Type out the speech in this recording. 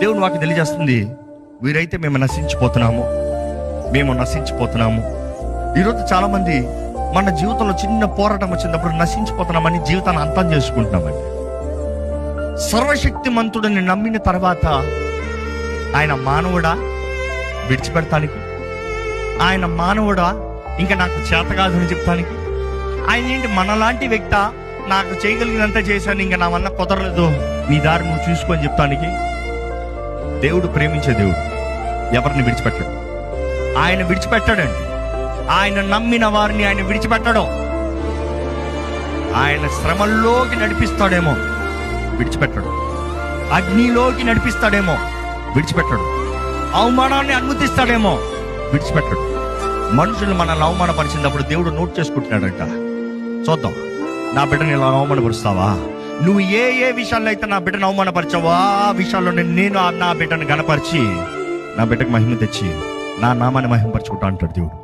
దేవుని వాక్యం తెలియజేస్తుంది, వీరైతే మేము నశించిపోతున్నాము. ఈరోజు చాలా మంది మన జీవితంలో చిన్న పోరాటం వచ్చినప్పుడు నశించిపోతున్నామని జీవితాన్ని అంతం చేసుకుంటున్నామండి. సర్వశక్తిమంతుడిని నమ్మిన తర్వాత ఆయన మానవుడా విడిచిపెడతానికి? ఆయన మానవుడా ఇంకా నాకు చేత కాదని చెప్తానికి? ఆయన ఏంటి మనలాంటి వ్యక్త? నాకు చేయగలిగినంత చేశాను, ఇంకా నా వల్ల కుదరలేదు, నీ దారి నువ్వు చూసుకొని చెప్తానికి? దేవుడు ప్రేమించే దేవుడు ఎవరిని విడిచిపెట్టడు. ఆయన విడిచిపెట్టాడండి. ఆయన నమ్మిన వారిని ఆయన విడిచిపెట్టడం. ఆయన శ్రమల్లోకి నడిపిస్తాడేమో, విడిచిపెట్టడు. అగ్నిలోకి నడిపిస్తాడేమో, విడిచిపెట్టడు. అవమానాన్ని అనుమతిస్తాడేమో, విడిచిపెట్టడు. మనుషులు మనల్ని అవమానపరిచినప్పుడు దేవుడు నోట్ చేసుకుంటున్నాడంట. చూద్దాం, నా బిడ్డని ఇలా అవమానపరుస్తావా? నువ్వు ఏ విషయాల్లో అయితే నా బిడ్డను అవమానపరిచావా, ఆ విషయాల్లో నేను నా బిడ్డను గణపరిచి నా బిడ్డకు మహిమ తెచ్చి నా నామాన్ని మహిమపరచుకుంటా అంటాడు దేవుడు.